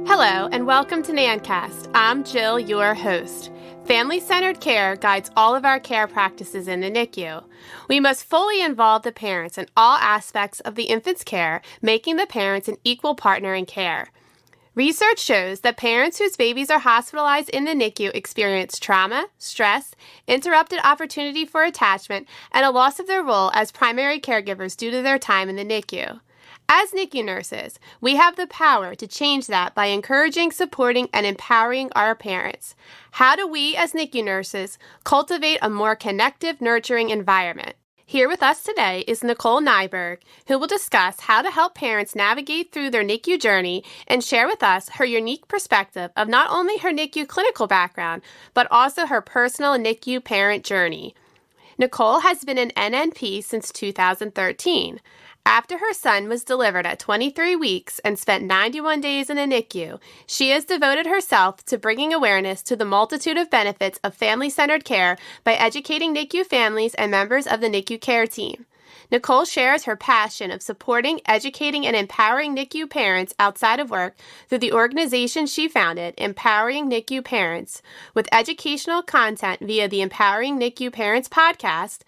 Hello, and welcome to NANcast. I'm Jill, your host. Family-centered care guides all of our care practices in the NICU. We must fully involve the parents in all aspects of the infant's care, making the parents an equal partner in care. Research shows that parents whose babies are hospitalized in the NICU experience trauma, stress, interrupted opportunity for attachment, and a loss of their role as primary caregivers due to their time in the NICU. As NICU nurses, we have the power to change that by encouraging, supporting, and empowering our parents. How do we, as NICU nurses, cultivate a more connective, nurturing environment? Here with us today is Nicole Nyberg, who will discuss how to help parents navigate through their NICU journey and share with us her unique perspective of not only her NICU clinical background, but also her personal NICU parent journey. Nicole has been an NNP since 2013. After her son was delivered at 23 weeks and spent 91 days in the NICU, she has devoted herself to bringing awareness to the multitude of benefits of family-centered care by educating NICU families and members of the NICU care team. Nicole shares her passion of supporting, educating, and empowering NICU parents outside of work through the organization she founded, Empowering NICU Parents, with educational content via the Empowering NICU Parents podcast,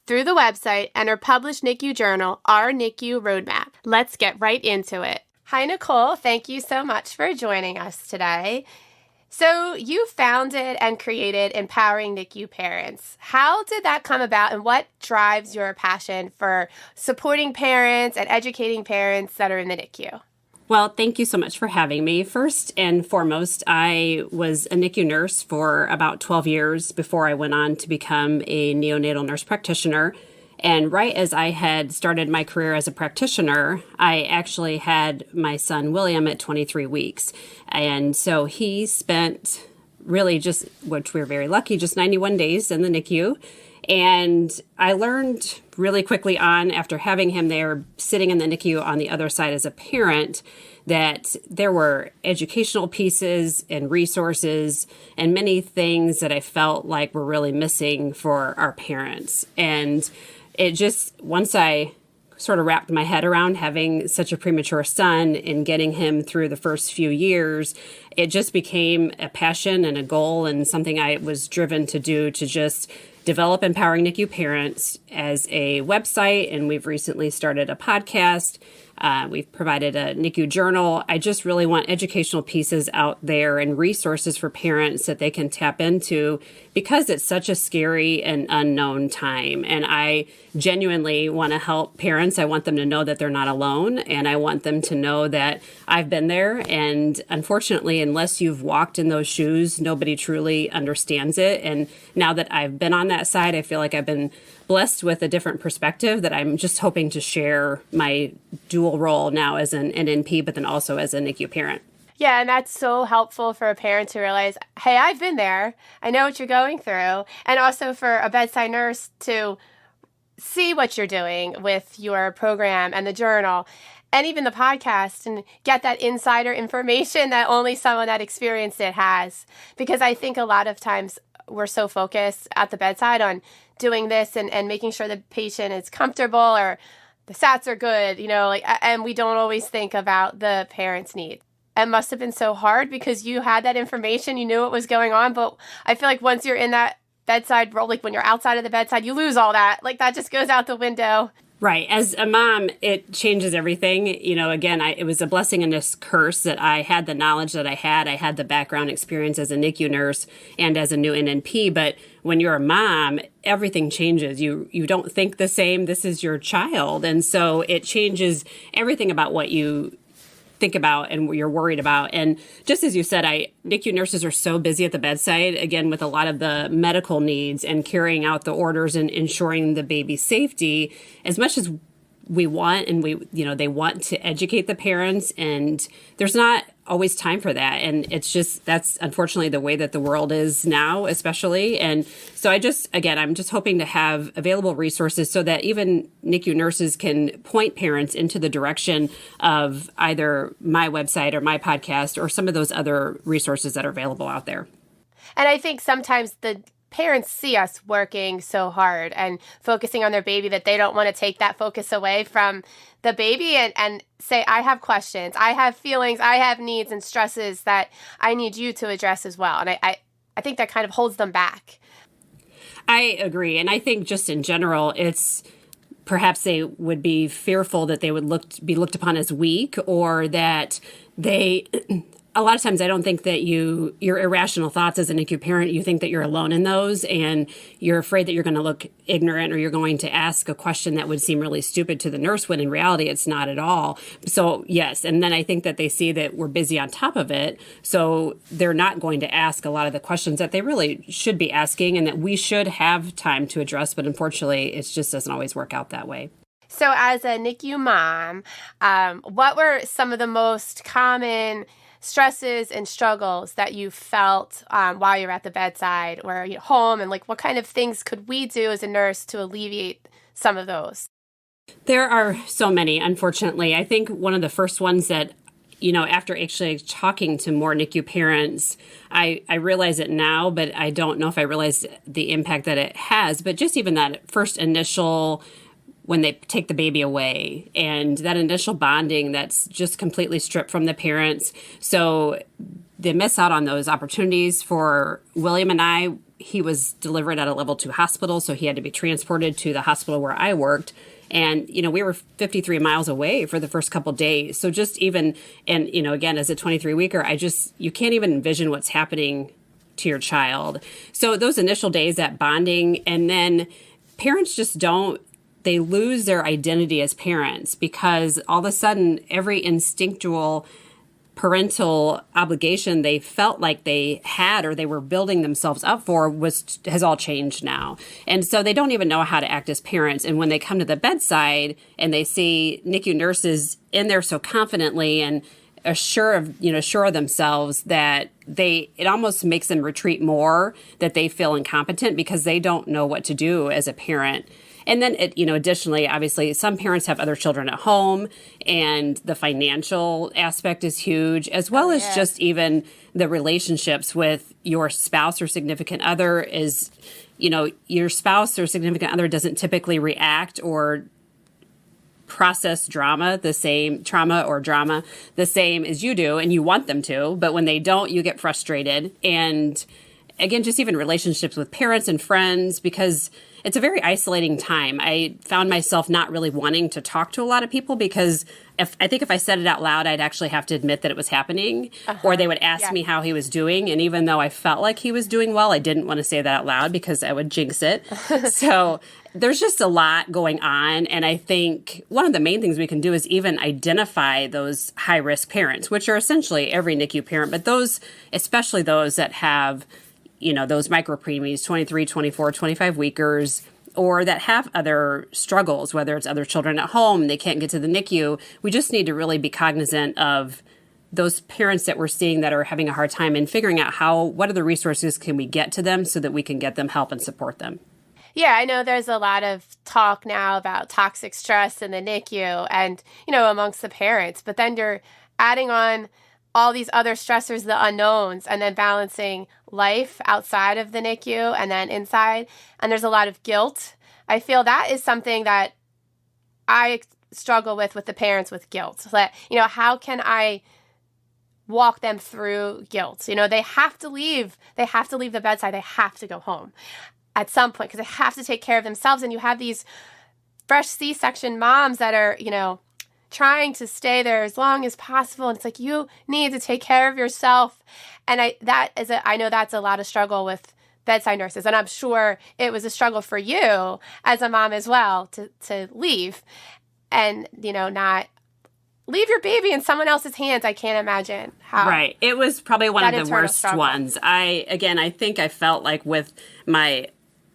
through the website, and her published NICU journal, Our NICU Roadmap. Let's get right into it. Hi, Nicole. Thank you so much for joining us today. So you founded and created Empowering NICU Parents. How did that come about, and what drives your passion for supporting parents and educating parents that are in the NICU? Well, thank you so much for having me. First and foremost, I was a NICU nurse for about 12 years before I went on to become a neonatal nurse practitioner. And right as I had started my career as a practitioner, I actually had my son, William, at 23 weeks. And so he spent really just, which we're very lucky, just 91 days in the NICU. And I learned really quickly on, after having him there, sitting in the NICU on the other side as a parent, that there were educational pieces and resources and many things that I felt like were really missing for our parents. And it just, once I sort of wrapped my head around having such a premature son and getting him through the first few years, it just became a passion and a goal and something I was driven to do, to just develop Empowering NICU Parents as a website. And we've recently started a podcast. We've provided a NICU journal. I just really want educational pieces out there and resources for parents that they can tap into, because it's such a scary and unknown time. And I genuinely want to help parents. I want them to know that they're not alone. And I want them to know that I've been there. And unfortunately, unless you've walked in those shoes, nobody truly understands it. And now that I've been on that side, I feel like I've been blessed with a different perspective that I'm just hoping to share my dual role now as an NNP, but then also as a NICU parent. Yeah, and that's so helpful for a parent to realize, hey, I've been there. I know what you're going through. And also for a bedside nurse to see what you're doing with your program and the journal and even the podcast, and get that insider information that only someone that experienced it has. Because I think a lot of times we're so focused at the bedside on doing this and making sure the patient is comfortable or the SATs are good, and we don't always think about the parent's needs. It must have been so hard because you had that information, you knew what was going on, but I feel like once you're in that bedside role, like when you're outside of the bedside, you lose all that. Like that just goes out the window. Right. As a mom, it changes everything. Again, it was a blessing and a curse that I had the knowledge that I had. I had the background experience as a NICU nurse and as a new NNP. But when you're a mom, everything changes. You don't think the same. This is your child. And so it changes everything about what you think about and what you're worried about. And just as you said, NICU nurses are so busy at the bedside, again, with a lot of the medical needs and carrying out the orders and ensuring the baby's safety. As much as we want, and they want to educate the parents, and there's not always time for that. And it's just, that's unfortunately the way that the world is now, especially. And so I'm just hoping to have available resources so that even NICU nurses can point parents into the direction of either my website or my podcast or some of those other resources that are available out there. And I think sometimes the parents see us working so hard and focusing on their baby that they don't want to take that focus away from the baby and say, I have questions, I have feelings, I have needs and stresses that I need you to address as well. And I think that kind of holds them back. I agree. And I think just in general, it's perhaps they would be fearful that they would be looked upon as weak, or that they a lot of times I don't think that your irrational thoughts as a NICU parent, you think that you're alone in those, and you're afraid that you're going to look ignorant, or you're going to ask a question that would seem really stupid to the nurse, when in reality it's not at all. So yes, and then I think that they see that we're busy on top of it, so they're not going to ask a lot of the questions that they really should be asking and that we should have time to address, but unfortunately it just doesn't always work out that way. So as a NICU mom, what were some of the most common stresses and struggles that you felt while you were at the bedside or home, and like what kind of things could we do as a nurse to alleviate some of those? There are so many, unfortunately. I think one of the first ones that, after actually talking to more NICU parents, I realize it now, but I don't know if I realized the impact that it has. But just even that first initial, when they take the baby away, and that initial bonding that's just completely stripped from the parents. So they miss out on those opportunities. For William and I, he was delivered at a level 2 hospital, so he had to be transported to the hospital where I worked. And, we were 53 miles away for the first couple days. So just even, and, again, as a 23-weeker, you can't even envision what's happening to your child. So those initial days, that bonding, and then parents just they lose their identity as parents, because all of a sudden every instinctual parental obligation they felt like they had or they were building themselves up for has all changed now. And so they don't even know how to act as parents. And when they come to the bedside and they see NICU nurses in there so confidently and sure of themselves, that it almost makes them retreat more, that they feel incompetent because they don't know what to do as a parent. And then, additionally, obviously, some parents have other children at home, and the financial aspect is huge, as well as just even the relationships with your spouse or significant other is, your spouse or significant other doesn't typically react or process trauma the same as you do, and you want them to, but when they don't, you get frustrated. And again, just even relationships with parents and friends, because it's a very isolating time. I found myself not really wanting to talk to a lot of people, because if I said it out loud, I'd actually have to admit that it was happening, or they would ask me how he was doing. And even though I felt like he was doing well, I didn't want to say that out loud because I would jinx it. So there's just a lot going on. And I think one of the main things we can do is even identify those high-risk parents, which are essentially every NICU parent, but especially those that have those micropreemies, 23, 24, 25 weekers, or that have other struggles, whether it's other children at home, they can't get to the NICU. We just need to really be cognizant of those parents that we're seeing that are having a hard time, and figuring out what are the resources can we get to them so that we can get them help and support them. Yeah, I know there's a lot of talk now about toxic stress in the NICU and, amongst the parents, but then you're adding on all these other stressors, the unknowns, and then balancing life outside of the NICU and then inside. And there's a lot of guilt. I feel that is something that I struggle with the parents, with guilt. That, how can I walk them through guilt? They have to leave. They have to leave the bedside. They have to go home at some point because they have to take care of themselves. And you have these fresh C-section moms that are, trying to stay there as long as possible. And it's like, you need to take care of yourself. And I know that's a lot of struggle with bedside nurses. And I'm sure it was a struggle for you as a mom as well to leave and, not leave your baby in someone else's hands. I can't imagine how. Right. It was probably one of the worst ones. I think I felt like with my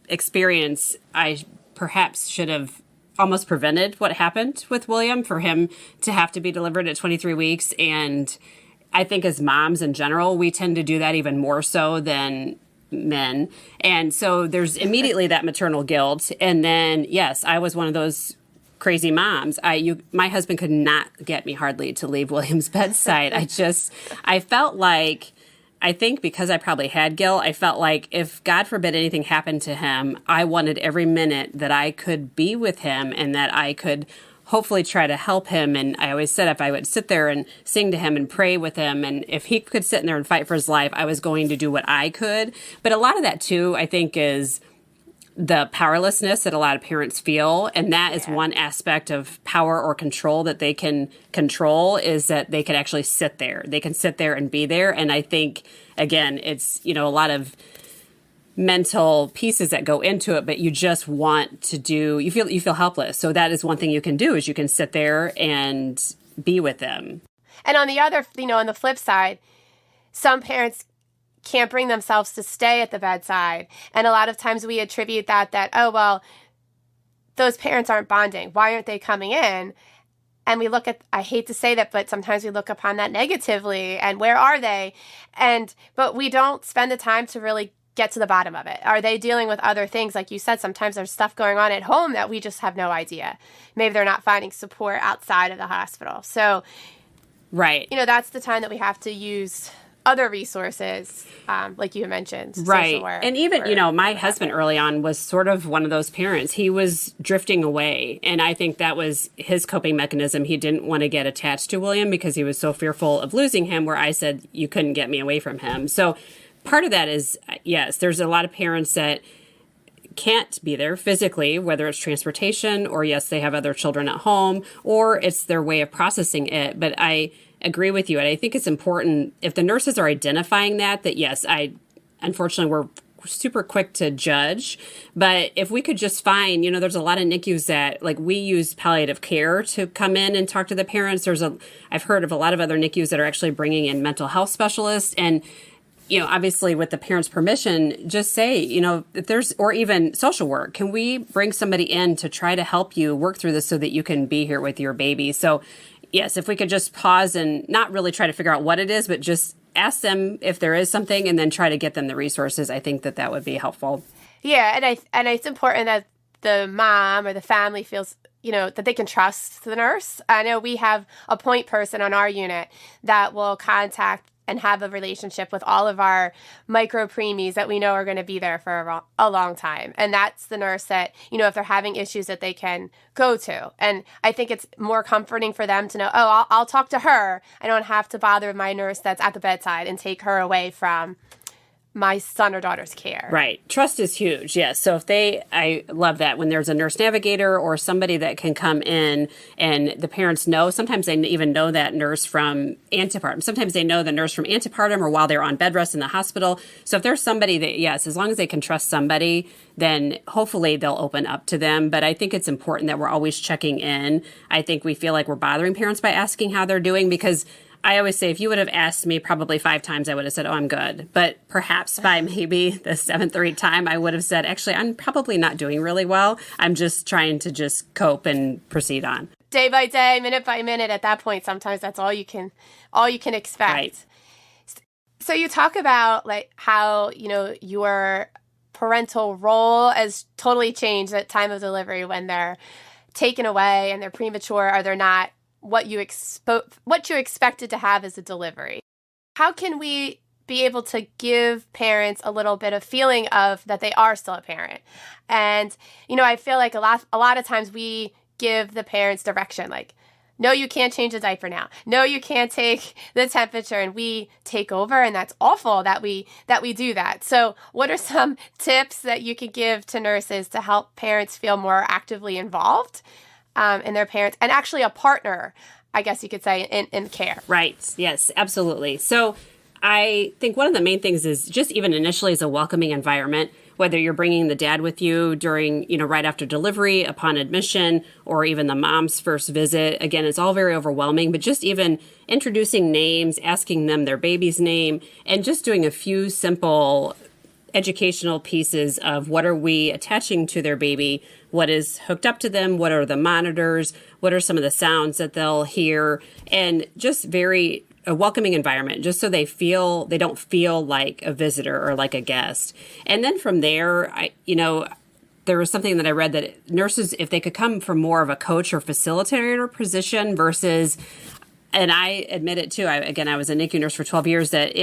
experience, I perhaps should have almost prevented what happened with William, for him to have to be delivered at 23 weeks. And I think as moms in general, we tend to do that even more so than men. And so there's immediately that maternal guilt. And then, yes, I was one of those crazy moms. My husband could not get me hardly to leave William's bedside. I felt like I think because I probably had guilt, I felt like if God forbid anything happened to him, I wanted every minute that I could be with him and that I could hopefully try to help him. And I always said if I would sit there and sing to him and pray with him, and if he could sit in there and fight for his life, I was going to do what I could. But a lot of that too, I think, is the powerlessness that a lot of parents feel. And that is one aspect of power or control that they can control, is that they can actually sit there. They can sit there and be there. And I think, again, it's, a lot of mental pieces that go into it, but you just want to you feel helpless. So that is one thing you can do, is you can sit there and be with them. And on the other, on the flip side, some parents can't bring themselves to stay at the bedside. And a lot of times we attribute that, oh, well, those parents aren't bonding. Why aren't they coming in? And we look at, I hate to say that, but sometimes we look upon that negatively, and where are they? But we don't spend the time to really get to the bottom of it. Are they dealing with other things? Like you said, sometimes there's stuff going on at home that we just have no idea. Maybe they're not finding support outside of the hospital. So, right. That's the time that we have to use other resources, like you mentioned. Right. Work, and even, my husband early on was sort of one of those parents. He was drifting away. And I think that was his coping mechanism. He didn't want to get attached to William because he was so fearful of losing him, where I said, you couldn't get me away from him. So part of that is, yes, there's a lot of parents that can't be there physically, whether it's transportation or, yes, they have other children at home, or it's their way of processing it. But I agree with you. And I think it's important, if the nurses are identifying that yes, unfortunately, we're super quick to judge. But if we could just find, there's a lot of NICUs that, like, we use palliative care to come in and talk to the parents. I've heard of a lot of other NICUs that are actually bringing in mental health specialists. And obviously with the parents' permission, just say, if there's, or even social work, can we bring somebody in to try to help you work through this so that you can be here with your baby? So yes, if we could just pause and not really try to figure out what it is, but just ask them if there is something and then try to get them the resources, I think that would be helpful. Yeah. And it's important that the mom or the family feels, that they can trust the nurse. I know we have a point person on our unit that will contact and have a relationship with all of our micro preemies that we know are going to be there for a long time. And that's the nurse that, if they're having issues, that they can go to. And I think it's more comforting for them to know, oh, I'll talk to her. I don't have to bother my nurse that's at the bedside and take her away from my son or daughter's care. Right. Trust is huge. Yes. So I love that when there's a nurse navigator or somebody that can come in and the parents know, sometimes they even know that nurse from antepartum. Sometimes they know the nurse from antepartum or while they're on bed rest in the hospital. So if there's somebody that, yes, as long as they can trust somebody, then hopefully they'll open up to them. But I think it's important that we're always checking in. I think we feel like we're bothering parents by asking how they're doing, because I always say, if you would have asked me probably 5 times, I would have said, oh, I'm good. But perhaps by maybe the 7th or 8th time, I would have said, actually, I'm probably not doing really well. I'm just trying to just cope and proceed on. Day by day, minute by minute, at that point, sometimes that's all you can expect. Right. So you talk about like how, your parental role has totally changed at time of delivery when they're taken away and they're premature, or they're not what you expected to have as a delivery. How can we be able to give parents a little bit of feeling of that they are still a parent? And, I feel like a lot of times we give the parents direction, like, no, you can't change the diaper now. No, you can't take the temperature, and we take over, and that's awful that we do that. So what are some tips that you could give to nurses to help parents feel more actively involved in their parents, and actually a partner, I guess you could say, in care? Right. Yes, absolutely. So I think one of the main things is just even initially is a welcoming environment, whether you're bringing the dad with you during, right after delivery, upon admission, or even the mom's first visit. Again, it's all very overwhelming, but just even introducing names, asking them their baby's name, and just doing a few simple educational pieces of what are we attaching to their baby, what is hooked up to them, what are the monitors, what are some of the sounds that they'll hear, and just a welcoming environment, just so they don't feel like a visitor or like a guest. And then from there, there was something that I read that nurses, if they could come from more of a coach or facilitator position versus, and I admit it too, I was a NICU nurse for 12 years, that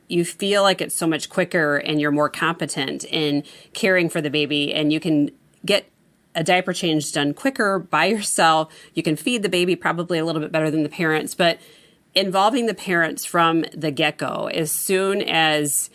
you feel like it's so much quicker and you're more competent in caring for the baby, and you can get a diaper change done quicker by yourself. You can feed the baby probably a little bit better than the parents, but involving the parents from the get-go as soon as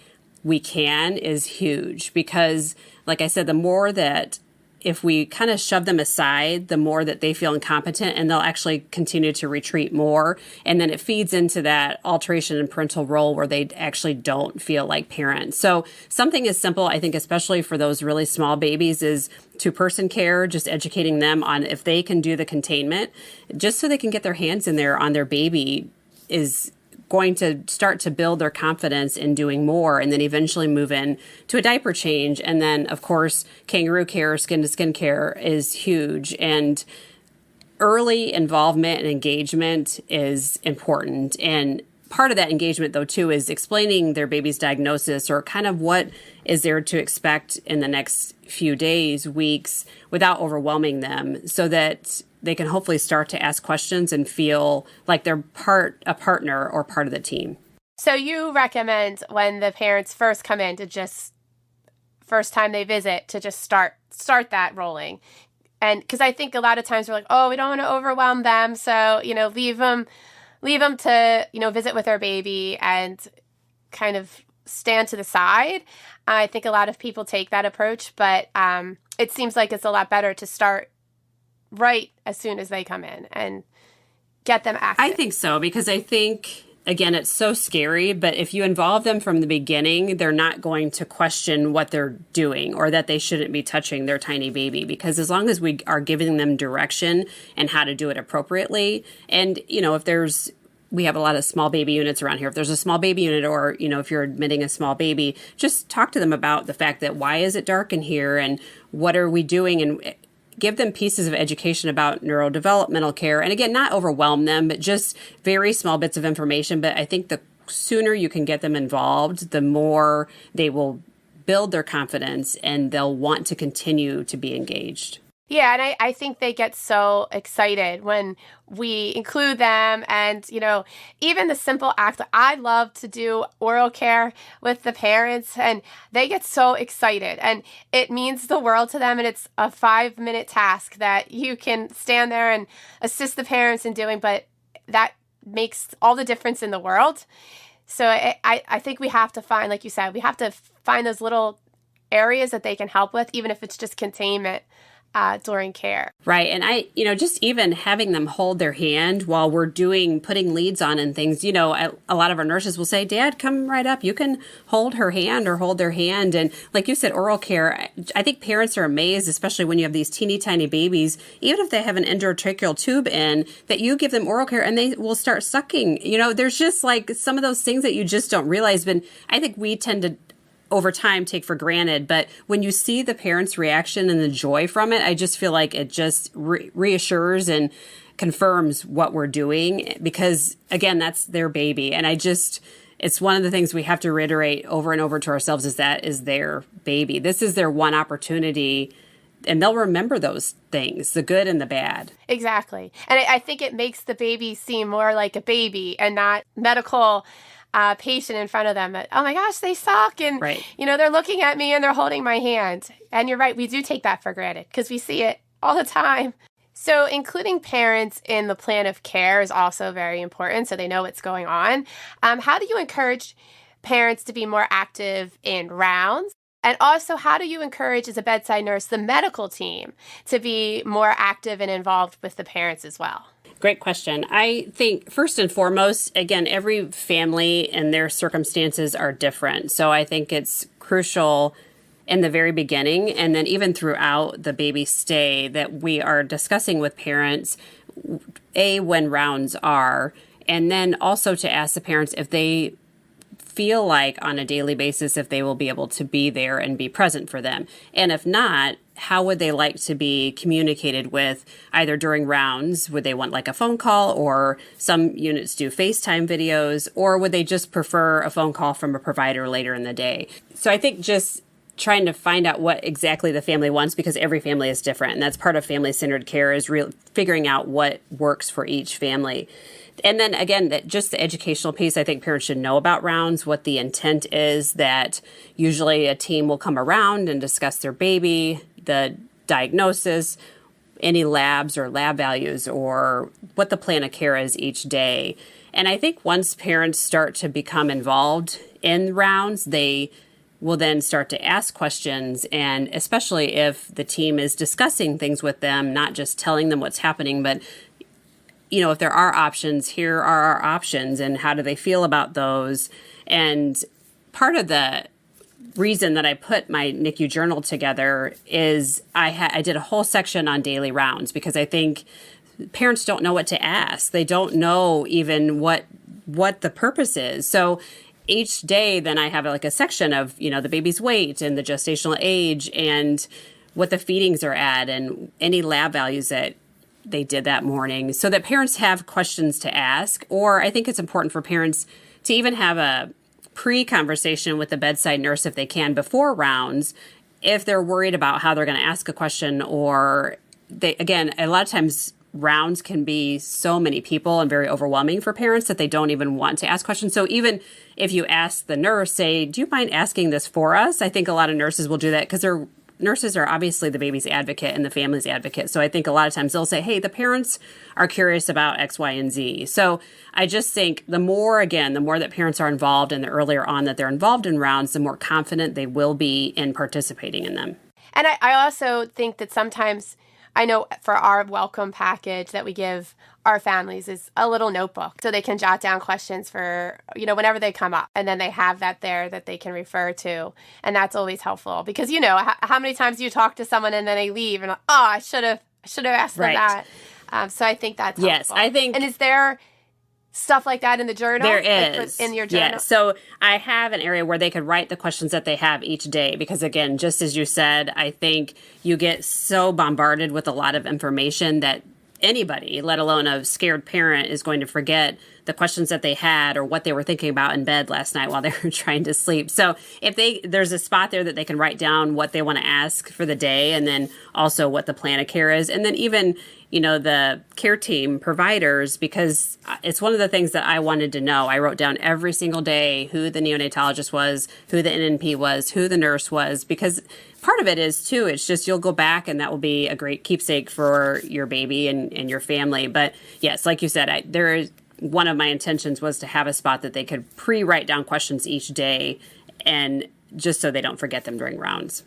we can is huge, because like I said, the more that if we kind of shove them aside, the more that they feel incompetent, and they'll actually continue to retreat more. And then it feeds into that alteration in parental role where they actually don't feel like parents. So something as simple, I think, especially for those really small babies, is two-person care, just educating them on if they can do the containment, just so they can get their hands in there on their baby, is going to start to build their confidence in doing more, and then eventually move in to a diaper change. And then, of course, kangaroo care, skin-to-skin care is huge. And early involvement and engagement is important. And part of that engagement, though, too, is explaining their baby's diagnosis, or kind of what is there to expect in the next few days, weeks, without overwhelming them, so that they can hopefully start to ask questions and feel like they're a partner or part of the team. So you recommend when the parents first come in to just, first time they visit, to just start that rolling. And because I think a lot of times we're like, oh, we don't want to overwhelm them. So, leave them to, visit with their baby and kind of stand to the side. I think a lot of people take that approach, but it seems like it's a lot better to start right as soon as they come in and get them active. I think so, because I think, again, it's so scary, but if you involve them from the beginning, they're not going to question what they're doing or that they shouldn't be touching their tiny baby, because as long as we are giving them direction and how to do it appropriately, and, we have a lot of small baby units around here. If there's a small baby unit, or, if you're admitting a small baby, just talk to them about the fact that why is it dark in here and what are we doing, and give them pieces of education about neurodevelopmental care. And again, not overwhelm them, but just very small bits of information. But I think the sooner you can get them involved, the more they will build their confidence and they'll want to continue to be engaged. Yeah, and I think they get so excited when we include them, and, even the simple act. I love to do oral care with the parents, and they get so excited, and it means the world to them, and it's a 5-minute task that you can stand there and assist the parents in doing, but that makes all the difference in the world. So I think we have to find, like you said, we have to find those little areas that they can help with, even if it's just containment during care. Right. And just even having them hold their hand while we're putting leads on and things, a lot of our nurses will say, Dad, come right up. You can hold her hand or hold their hand. And like you said, oral care, I think parents are amazed, especially when you have these teeny tiny babies, even if they have an endotracheal tube in, that you give them oral care and they will start sucking. There's just like some of those things that you just don't realize. But I think we tend to over time take for granted. But when you see the parents' reaction and the joy from it, I just feel like it just reassures and confirms what we're doing, because again, that's their baby. And it's one of the things we have to reiterate over and over to ourselves, is that is their baby. This is their one opportunity, and they'll remember those things, the good and the bad. Exactly. And I think it makes the baby seem more like a baby and not medical patient in front of them. Oh my gosh, they suck. And, right. They're looking at me and they're holding my hand. And you're right. We do take that for granted because we see it all the time. So including parents in the plan of care is also very important, so they know what's going on. How do you encourage parents to be more active in rounds? And also, how do you encourage, as a bedside nurse, the medical team to be more active and involved with the parents as well? Great question. I think first and foremost, again, every family and their circumstances are different. So I think it's crucial in the very beginning, and then even throughout the baby stay, that we are discussing with parents, when rounds are, and then also to ask the parents if they feel like on a daily basis if they will be able to be there and be present for them. And if not, how would they like to be communicated with, either during rounds? Would they want like a phone call, or some units do FaceTime videos, or would they just prefer a phone call from a provider later in the day? So I think just trying to find out what exactly the family wants, because every family is different. And that's part of family-centered care, is figuring out what works for each family. And then again, just the educational piece, I think parents should know about rounds, what the intent is, that usually a team will come around and discuss their baby, the diagnosis, any labs or lab values, or what the plan of care is each day. And I think once parents start to become involved in rounds, they will then start to ask questions, and especially if the team is discussing things with them, not just telling them what's happening, but if there are options, here are our options, and how do they feel about those? And part of the reason that I put my NICU journal together is I did a whole section on daily rounds, because I think parents don't know what to ask. They don't know even what the purpose is. So each day, then I have like a section of, the baby's weight and the gestational age and what the feedings are at and any lab values that they did that morning, so that parents have questions to ask. Or I think it's important for parents to even have a pre-conversation with the bedside nurse if they can before rounds, if they're worried about how they're going to ask a question, or again, a lot of times rounds can be so many people and very overwhelming for parents that they don't even want to ask questions. So even if you ask the nurse, say, do you mind asking this for us? I think a lot of nurses will do that, because nurses are obviously the baby's advocate and the family's advocate. So I think a lot of times they'll say, hey, the parents are curious about X, Y, and Z. So I just think the more that parents are involved and the earlier on that they're involved in rounds, the more confident they will be in participating in them. And I also think that sometimes, I know for our welcome package that we give our families is a little notebook, so they can jot down questions for, whenever they come up, and then they have that there that they can refer to. And that's always helpful, because how many times you talk to someone and then they leave and, I should have asked them that. So I think that's helpful. Yes, I think. And is there stuff like that in the journal? There is. In your journal? Yeah. So I have an area where they could write the questions that they have each day, because again, just as you said, I think you get so bombarded with a lot of information that anybody, let alone a scared parent, is going to forget the questions that they had or what they were thinking about in bed last night while they were trying to sleep. So if there's a spot there that they can write down what they want to ask for the day, and then also what the plan of care is, and then even the care team providers, because it's one of the things that I wanted to know. I wrote down every single day who the neonatologist was, who the NNP was, who the nurse was, because part of it is, too, it's just you'll go back and that will be a great keepsake for your baby and your family. But yes, like you said, one of my intentions was to have a spot that they could pre-write down questions each day, and just so they don't forget them during rounds.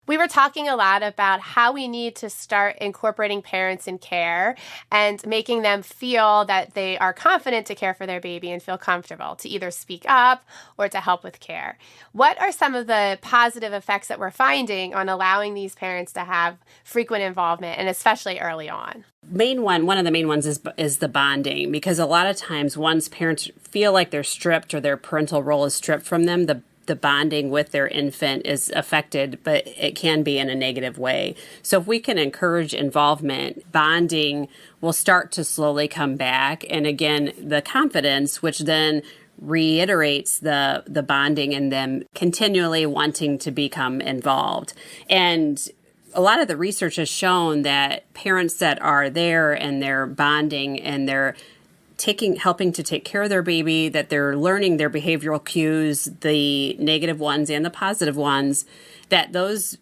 We were talking a lot about how we need to start incorporating parents in care and making them feel that they are confident to care for their baby and feel comfortable to either speak up or to help with care. What are some of the positive effects that we're finding on allowing these parents to have frequent involvement, and especially early on? One of the main ones is the bonding, because a lot of times once parents feel like they're stripped or their parental role is stripped from them, the bonding with their infant is affected, but it can be in a negative way. So if we can encourage involvement, bonding will start to slowly come back. And again, the confidence, which then reiterates the bonding and them continually wanting to become involved. And a lot of the research has shown that parents that are there and they're bonding and they're helping to take care of their baby, that they're learning their behavioral cues, the negative ones and the positive ones, that those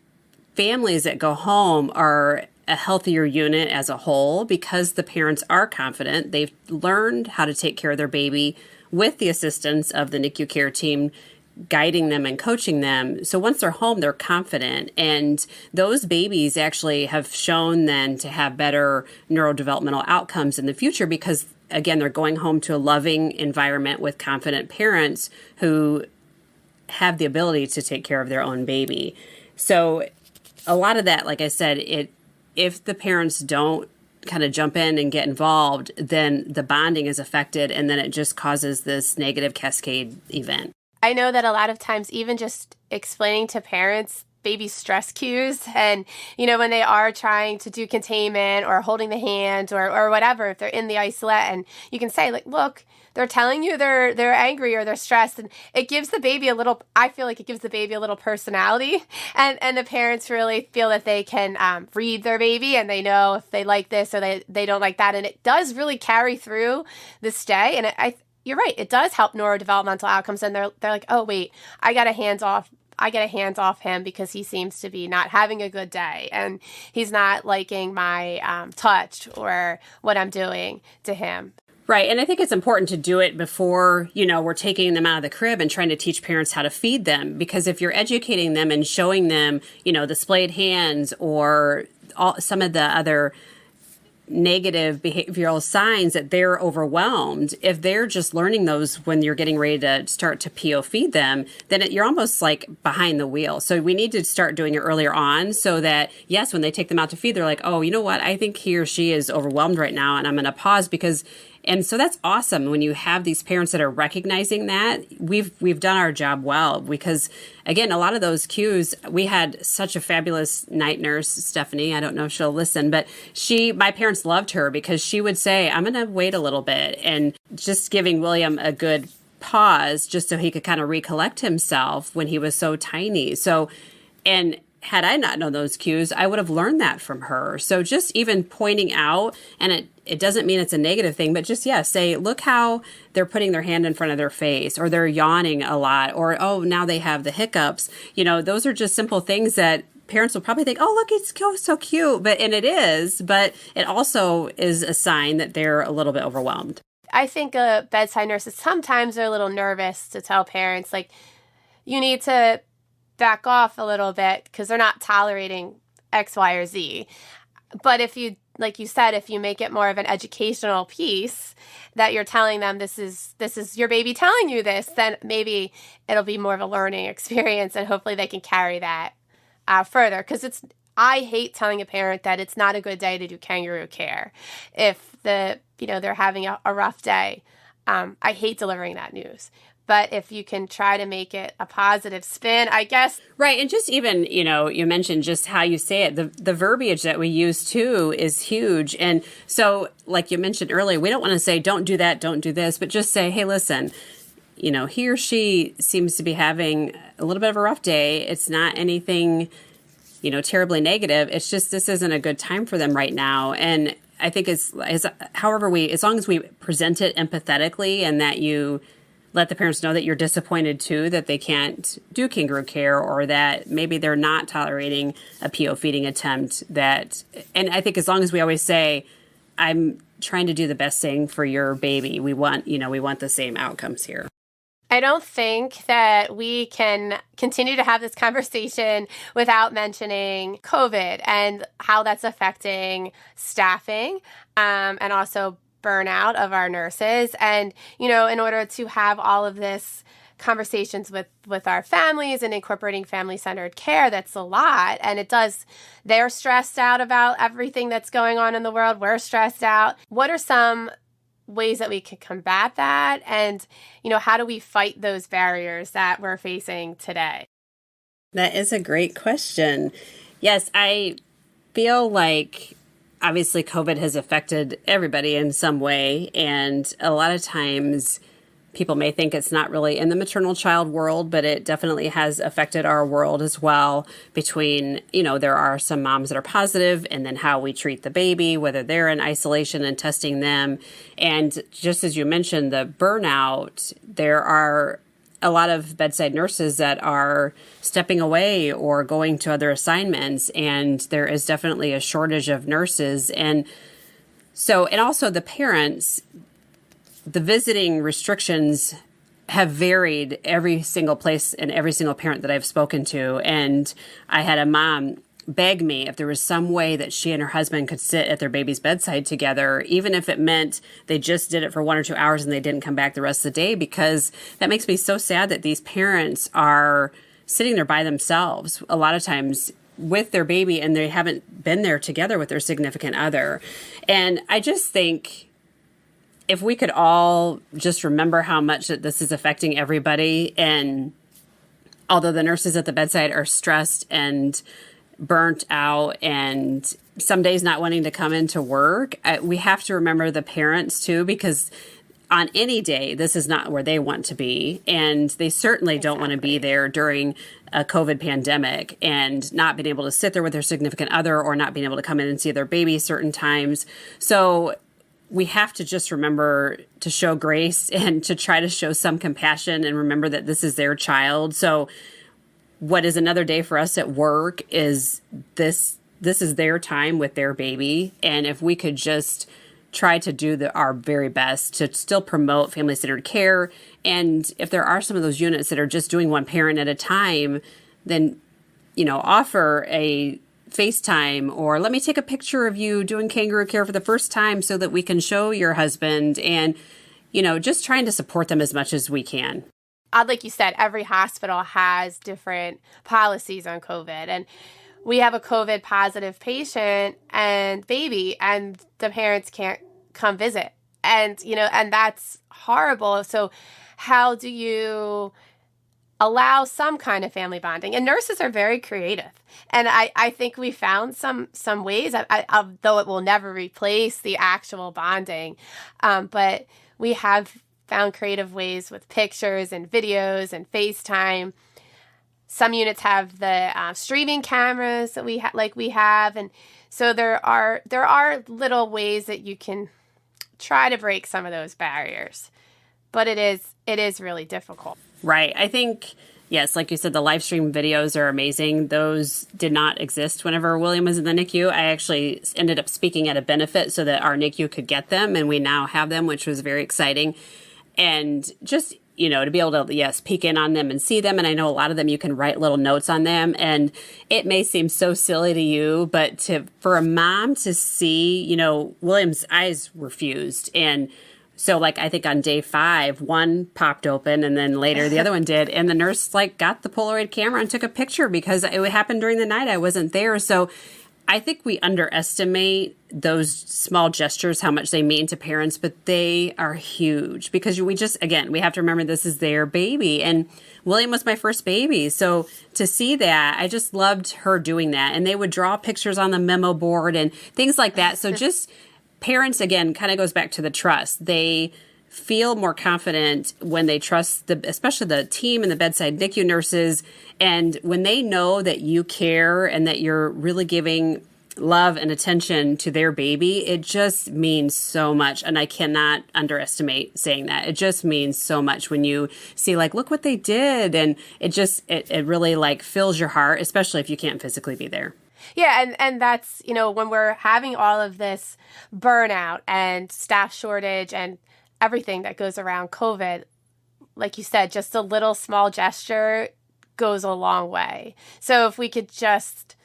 families that go home are a healthier unit as a whole, because the parents are confident. They've learned how to take care of their baby with the assistance of the NICU care team, guiding them and coaching them. So once they're home, they're confident. And those babies actually have shown then to have better neurodevelopmental outcomes in the future, because again, they're going home to a loving environment with confident parents who have the ability to take care of their own baby. So a lot of that, like I said, if the parents don't kind of jump in and get involved, then the bonding is affected, and then it just causes this negative cascade event. I know that a lot of times, even just explaining to parents baby stress cues. And, when they are trying to do containment or holding the hand or whatever, if they're in the isolette, and you can say, like, look, they're telling you they're angry or they're stressed, and it gives the baby I feel like it gives the baby a little personality, and the parents really feel that they can read their baby, and they know if they like this or they don't like that, and it does really carry through this day. And you're right, it does help neurodevelopmental outcomes, and they're like, oh wait, I get a hands off him because he seems to be not having a good day, and he's not liking my touch or what I'm doing to him. Right. And I think it's important to do it before, we're taking them out of the crib and trying to teach parents how to feed them. Because if you're educating them and showing them, the splayed hands or some of the other negative behavioral signs that they're overwhelmed, if they're just learning those when you're getting ready to start to PO feed them, then you're almost like behind the wheel. So we need to start doing it earlier on so that, yes, when they take them out to feed, they're like, oh, you know what? I think he or she is overwhelmed right now, and I'm going to pause and so that's awesome when you have these parents that are recognizing that. We've done our job well, because, again, a lot of those cues, we had such a fabulous night nurse, Stephanie. I don't know if she'll listen, but my parents loved her because she would say, I'm going to wait a little bit, and just giving William a good pause just so he could kind of recollect himself when he was so tiny. And had I not known those cues, I would have learned that from her. So just even pointing out, and it doesn't mean it's a negative thing, but just, say, look how they're putting their hand in front of their face, or they're yawning a lot, or, oh, now they have the hiccups. Those are just simple things that parents will probably think, oh, look, it's so cute. And it is, but it also is a sign that they're a little bit overwhelmed. I think bedside nurses sometimes are a little nervous to tell parents, like, you need to back off a little bit because they're not tolerating X, Y, or Z. But if you, like you said, if you make it more of an educational piece that you're telling them this is your baby telling you this, then maybe it'll be more of a learning experience, and hopefully they can carry that further. Because I hate telling a parent that it's not a good day to do kangaroo care if they're having a rough day. I hate delivering that news. But if you can try to make it a positive spin, I guess. Right. And just even, you mentioned just how you say it. The verbiage that we use, too, is huge. And so, like you mentioned earlier, we don't want to say, don't do that, don't do this, but just say, hey, listen, he or she seems to be having a little bit of a rough day. It's not anything, terribly negative. It's just this isn't a good time for them right now. And I think as long as we present it empathetically, and that you let the parents know that you're disappointed too, that they can't do kangaroo care, or that maybe they're not tolerating a PO feeding attempt, and I think as long as we always say, I'm trying to do the best thing for your baby, we want the same outcomes here. I don't think that we can continue to have this conversation without mentioning COVID and how that's affecting staffing, and also burnout of our nurses. And, in order to have all of this conversations with our families and incorporating family-centered care, that's a lot. And they're stressed out about everything that's going on in the world. We're stressed out. What are some ways that we can combat that? And, how do we fight those barriers that we're facing today? That is a great question. Yes, I feel like obviously, COVID has affected everybody in some way, and a lot of times people may think it's not really in the maternal child world, but it definitely has affected our world as well. Between, there are some moms that are positive, and then how we treat the baby, whether they're in isolation and testing them. And just as you mentioned, the burnout, there are a lot of bedside nurses that are stepping away or going to other assignments, and there is definitely a shortage of nurses. And also the parents, the visiting restrictions have varied every single place and every single parent that I've spoken to. And I had a mom beg me if there was some way that she and her husband could sit at their baby's bedside together, even if it meant they just did it for 1 or 2 hours and they didn't come back the rest of the day, because that makes me so sad that these parents are sitting there by themselves a lot of times with their baby, and they haven't been there together with their significant other. And I just think if we could all just remember how much that this is affecting everybody, and although the nurses at the bedside are stressed and burnt out and some days not wanting to come into work, we have to remember the parents too, because on any day, this is not where they want to be. And they certainly don't want to be there during a COVID pandemic and not being able to sit there with their significant other or not being able to come in and see their baby certain times. So we have to just remember to show grace and to try to show some compassion and remember that this is their child. So what is another day for us at work is this is their time with their baby. And if we could just try to do our very best to still promote family-centered care. And if there are some of those units that are just doing one parent at a time, then, offer a FaceTime or let me take a picture of you doing kangaroo care for the first time so that we can show your husband and, just trying to support them as much as we can. Like you said, every hospital has different policies on COVID. And we have a COVID positive patient and baby, and the parents can't come visit. And, and that's horrible. So how do you allow some kind of family bonding? And nurses are very creative. And I think we found some ways, though it will never replace the actual bonding. But we have found creative ways with pictures and videos and FaceTime. Some units have the streaming cameras that we have, and so there are little ways that you can try to break some of those barriers, but it is really difficult. Right. I think yes, like you said, the live stream videos are amazing. Those did not exist whenever William was in the NICU. I actually ended up speaking at a benefit so that our NICU could get them, and we now have them, which was very exciting, and just to be able to, yes, peek in on them and see them. And I know a lot of them, you can write little notes on them. And it may seem so silly to you, but for a mom to see, William's eyes were fused. And so I think on day 5, one popped open and then later the other one did. And the nurse got the Polaroid camera and took a picture because it happened during the night. I wasn't there. So I think we underestimate those small gestures, how much they mean to parents, but they are huge because we have to remember this is their baby. And William was my first baby. So to see that, I just loved her doing that. And they would draw pictures on the memo board and things like that. So just parents, again, kind of goes back to the trust. They feel more confident when they trust especially the team and the bedside NICU nurses. And when they know that you care and that you're really giving love and attention to their baby, it just means so much. And I cannot underestimate saying that. It just means so much when you see look what they did. And it really fills your heart, especially if you can't physically be there. Yeah, and that's, when we're having all of this burnout and staff shortage and everything that goes around COVID, like you said, just a little small gesture goes a long way. So if we could just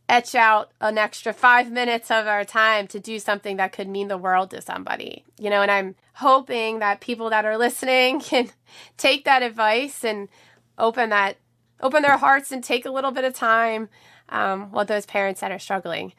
etch out an extra 5 minutes of our time to do something that could mean the world to somebody, and I'm hoping that people that are listening can take that advice and open their hearts and take a little bit of time with those parents that are struggling.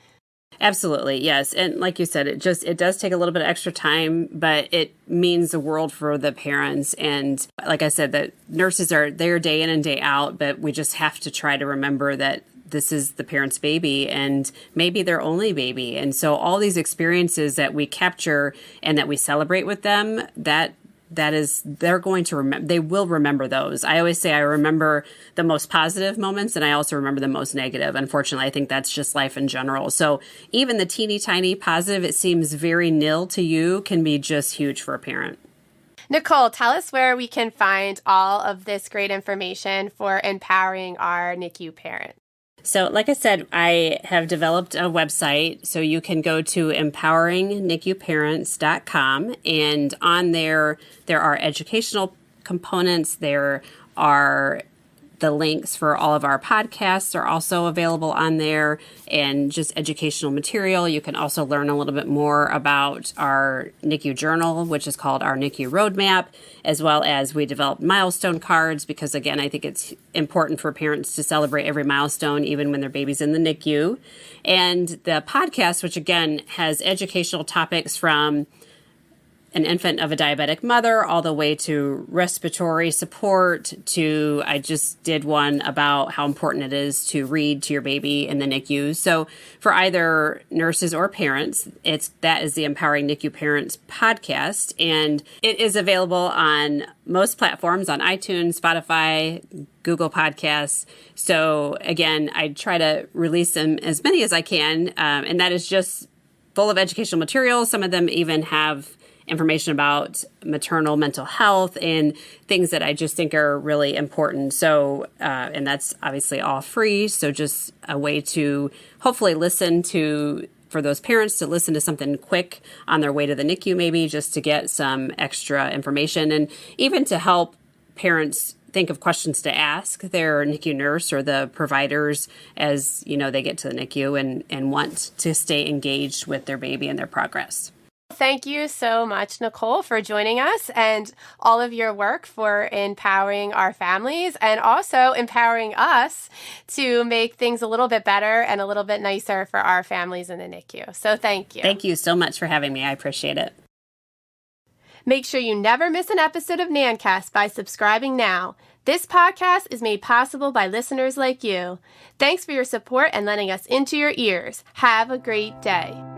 Absolutely. Yes. And like you said, it does take a little bit of extra time, but it means the world for the parents. And like I said, that nurses are there day in and day out, but we just have to try to remember that this is the parent's baby and maybe their only baby. And so all these experiences that we capture and that we celebrate with them, they're going to remember, they will remember those. I always say I remember the most positive moments and I also remember the most negative. Unfortunately, I think that's just life in general. So even the teeny tiny positive, it seems very nil to you, can be just huge for a parent. Nicole, tell us where we can find all of this great information for empowering our NICU parents. So like I said, I have developed a website, so you can go to empoweringNICUparents.com, and on there are educational components. There are the links for all of our podcasts are also available on there, and just educational material. You can also learn a little bit more about our NICU journal, which is called our NICU Roadmap, as well as we developed milestone cards because, again, I think it's important for parents to celebrate every milestone, even when their baby's in the NICU. And the podcast, which, again, has educational topics from an infant of a diabetic mother all the way to respiratory support to I just did one about how important it is to read to your baby in the NICU. So for either nurses or parents, that is the Empowering NICU Parents podcast, and it is available on most platforms, on iTunes, Spotify, Google Podcasts. So again, I try to release them as many as I can, and that is just full of educational materials. Some of them even have information about maternal mental health and things that I just think are really important. So, and that's obviously all free. So just a way to hopefully for those parents to listen to something quick on their way to the NICU, maybe just to get some extra information, and even to help parents think of questions to ask their NICU nurse or the providers as, they get to the NICU and want to stay engaged with their baby and their progress. Thank you so much, Nicole, for joining us and all of your work for empowering our families and also empowering us to make things a little bit better and a little bit nicer for our families in the NICU. So thank you. Thank you so much for having me. I appreciate it. Make sure you never miss an episode of NANcast by subscribing now. This podcast is made possible by listeners like you. Thanks for your support and letting us into your ears. Have a great day.